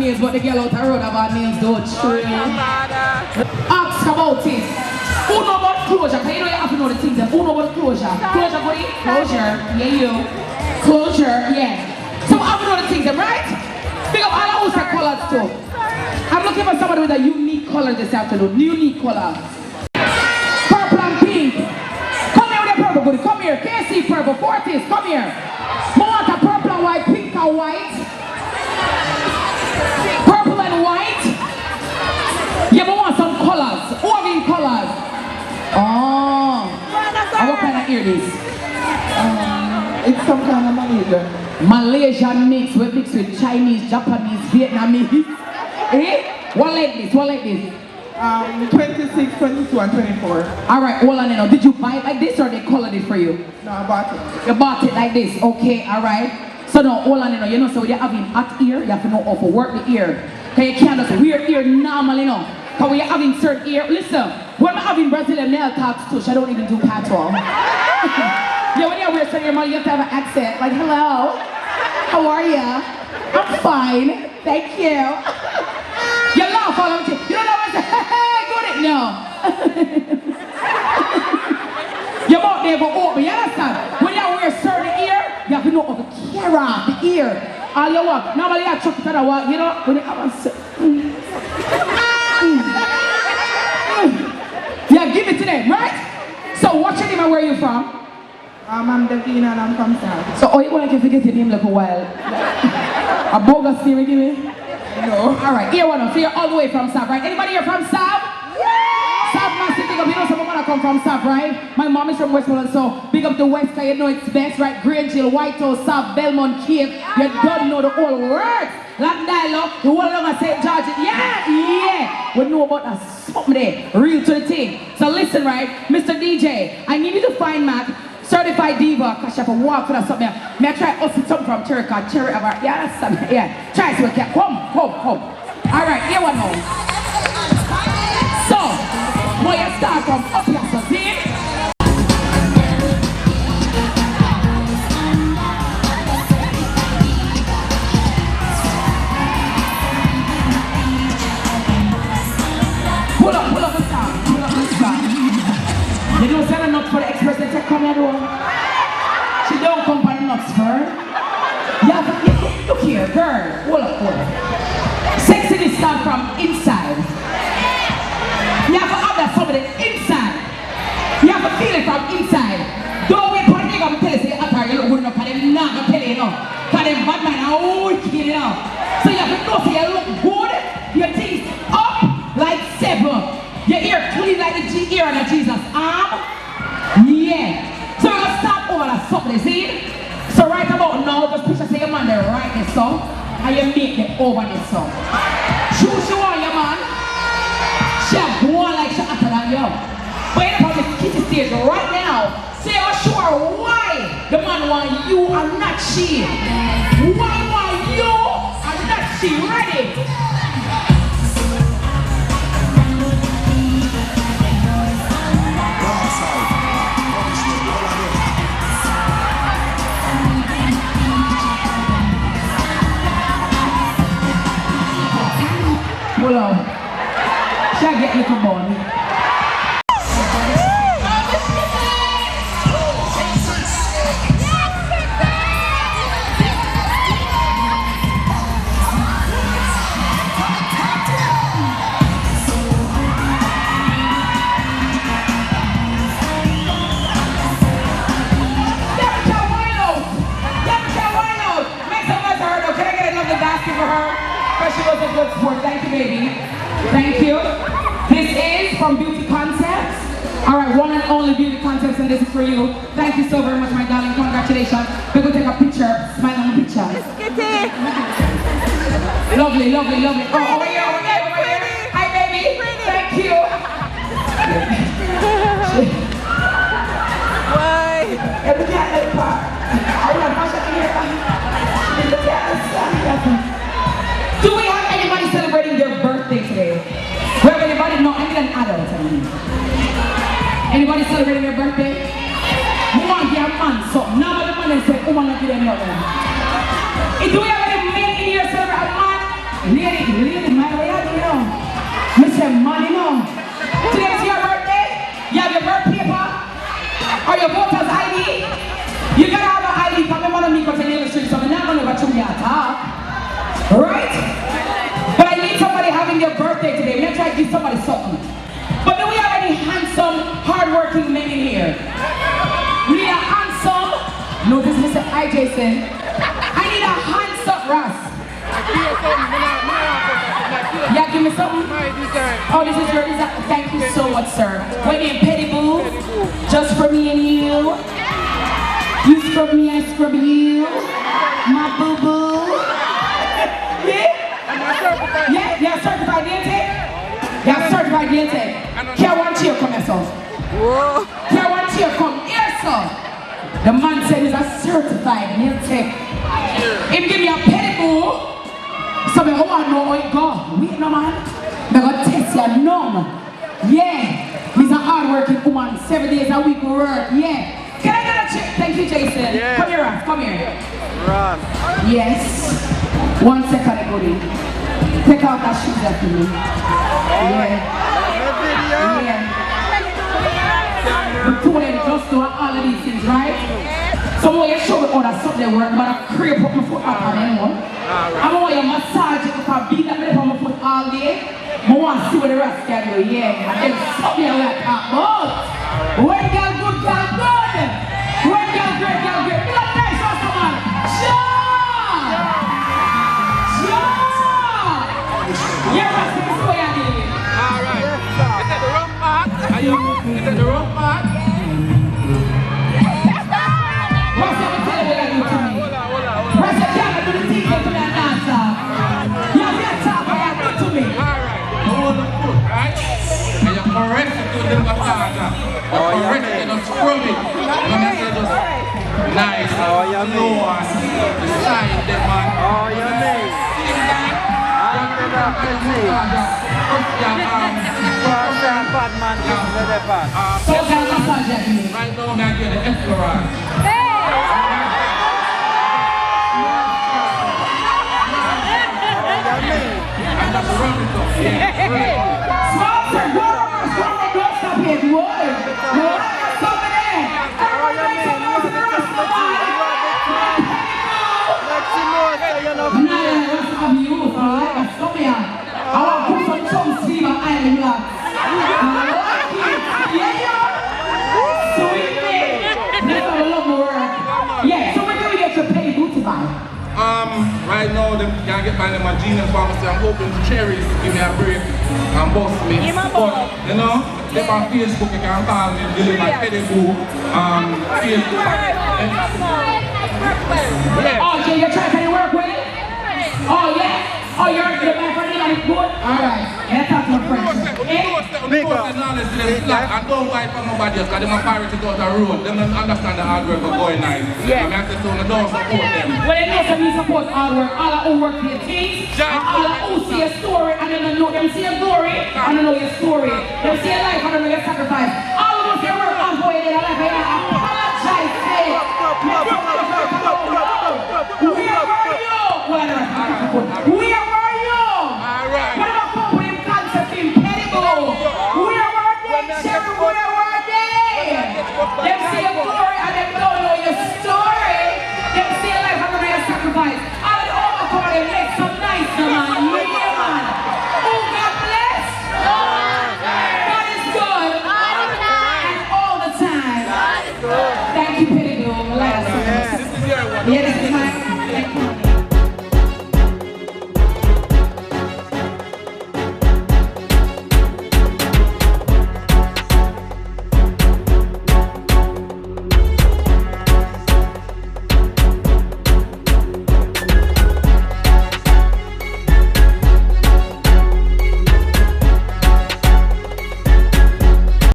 nails, but the girl out the road about nails don't true. Ask about it. Who know about closure? Because you know you have to know the things. Who know about closure? Closure, buddy? Closure. Yeah, you. Closure, yeah. So I know the things, right? Think of all the colors too. I'm looking for somebody with a unique color this afternoon. Unique color. Purple and pink. Come here with your purple, buddy. Come here. KC purple. 40s. Come here. I want a purple and white, pink and white. Purple and white. Yeah, I want some colors. Who have in colors? Oh. And what kind of ear this? It's some kind of Malaysian. Malaysian mix with Chinese, Japanese, Vietnamese. Eh? What like this? What like this? 26, 22, and 24. Alright, hold on now. Did you buy it like this or they colored it for you? No, I bought it. You bought it like this, okay, alright. So now, hold on now. You know, so when you're having hot ear, you have to know how to work the ear. Because you can't just wear ear normally, you know. Because when you're having certain ear, listen, when I'm having Brazilian nail talks too, I don't even do patois. Yeah, when you wear certain ear, you have to have an accent. Like, hello, how are ya? I'm fine, thank you. You laugh all over. You don't know what to say, hey, got it? No. Your mouth never open, you understand? When you wear certain ear, you have to know how to care off the ear. All you want. Normally I chuck it to the wall, you know, when you have a yeah, give it to them, right? So what's your name and where are you from? I'm Davina and I'm from South. So, oh, you want to forget your name like a while? A bogus name, give me? No. Alright, here one. So you're all the way from South, right? Anybody here from South? Yeah! South massive, big up. You know someone wanna come from South, right? My mom is from Westmoreland, so big up the West, cause you know it's best, right? Green Hill, White House, South, Belmont, Cave. You don't know the whole words. Landalo, the whole long of St. George. Yeah! We know about that something there. Real to the thing. So listen, right? Mr. DJ, I need you to find Matt. Certified diva, cause she have to walk for that something. May I try something from Cherry, cause Cherry ever. Yeah, that's something. Yeah. Try so we can. Come. Alright, here one now. So, when you start from up here, so see? Pull up the star. You don't sell a nut for the express, they say, come here, though. She don't come for the nuts for her. Yeah, look here, girl. Hold up. Sexiness start from inside. You have to have that from the inside. You have to feel it from inside. Don't wait for the nigga to tell you, say, you look good enough, and they're not going to tell you, you know. Because they're bad man, are wicked, you know. So you have to know, say, you look good, your teeth up like 7. Your ear clean like the ear on a Jesus arm. Yeah. So we're going to start over that something, see? So right about now, just picture say your man there right this song, and you make them over this song. Choose you on your man. She'll go on like she hotter than you. But you're on the kitchen stage right now. Say you're sure why the man want you and not she. Why want you and not she? Ready? Pull out. Shall I get you from morning? She was a good sport. Thank you, baby. Thank you. This is from Beauty Concepts. Alright, one and only Beauty Concepts, and this is for you. Thank you so very much, my darling. Congratulations. We're going to take a picture. Smile on the picture. Lovely, lovely, lovely. Oh, over here, over here, over here. Hi, baby. Thank you. Why? Look at that part. I want to push it here. Look at this. Do we have anybody celebrating their birthday today? We have anybody? No, I need an adult. Anybody celebrating their birthday? Woman, give a man something. Now the man say, woman, not give them nothing. Do we have any men in here celebrating a man? Lady, my way out, you know. Mr. Money, no. Today's your birthday. You have your birth paper or your voter's ID. You gotta have an ID for me, man, because in the street, so I'm not gonna go through your top. Right? But I need somebody having their birthday today. Let's try to give somebody something. But do we have any handsome, hard-working men in here? We need a handsome. No, this is Mr. I, Jason. I need a handsome Russ. Yeah, give me something. Oh, this is your design. Thank you so much, sir. Wait in Pettiboo. Just for me and you. You scrub me, I scrub you. My boo-boo. Yeah? Yeah, you're certified dentist? You're certified dentist. Care one chair come here, sir. Care one chair come here, sir. The man said he's a certified nail tech. If you give me a Pettiboo, so I want to know how it go. Wait no man. I'm going to test your numb. Yeah. He's a hard-working woman. 7 days a week we work. Yeah. Can I get a check? Thank you, Jason. Yeah. Come here, Ralph. Come here. Run. Yes. 1 second, buddy. Take out that shoes after me. Yeah. Yeah. The two of them just do all of these things, right? So when you show me all that stuff they work, but I creep up my foot up on them. I want you massage it because I beat that bit on my foot all day. I want to see what the rest can do, yeah. And then something like that. But when girl good, girl good. When girl great, girl great. Be like nice, what's the man? Sure! Sure! Yeah, what's the way I did it? Alright. Is that the wrong part? Is that the wrong part? What's the tell you what I do to me? What's the camera to the teacher to that dancer? You have your top, I have good to me. Alright. Hold the foot, right? And you correct it to the massage. You correct it and scrub it. And then you just nice. Oh, you mean? Beside them, man. Oh, you mean? After that, let's see. Bad man, Social massage at me. right now, I'm getting the Expo. And that's wrong with us. Yeah. Sponsor, go on, don't stop it. What? Stop it there. Everybody make some noise in the rest of the body. Let's see more, so you know. Nah, what's up, you? Stop here. I want to put some chunks sleeve on island block. Yeah. Sweet thing. Let's have a lot more work. Yeah, so where can we get your pay booty by? Right now, them can't get by them at Genius Pharmacy. I'm hoping to Cherries give me a break and bust me. But, you know, if on Facebook, you can call me, deliver my Pettiboo, Facebook. Yeah. Oh, Jay, you're trying to work with it? Oh, yeah? Oh, you're my friend and it's good? Alright, let's talk to my friends. I don't buy from nobody else because they're priority to go to the road. They don't understand the hard work of going nice. Yeah. I have to don't support them. Well, they know that we support hard work. All of who work their teams, and all of who see a story and they don't know them see a glory, and they know your story. They see a life and they know your sacrifice. All of us here work hard for you, their life, and I apologize, say. Where were you? Where were you? What about company concept in Pettiboo? Where were they? Cherry, where were they? Them see a glory and they don't know your story. Them see a life and they know your sacrifice. All the overcome and they make some nice, man. Yeah, man. Oh, God bless. God is good. And all the time. Thank you, Pettiboo. This is your one.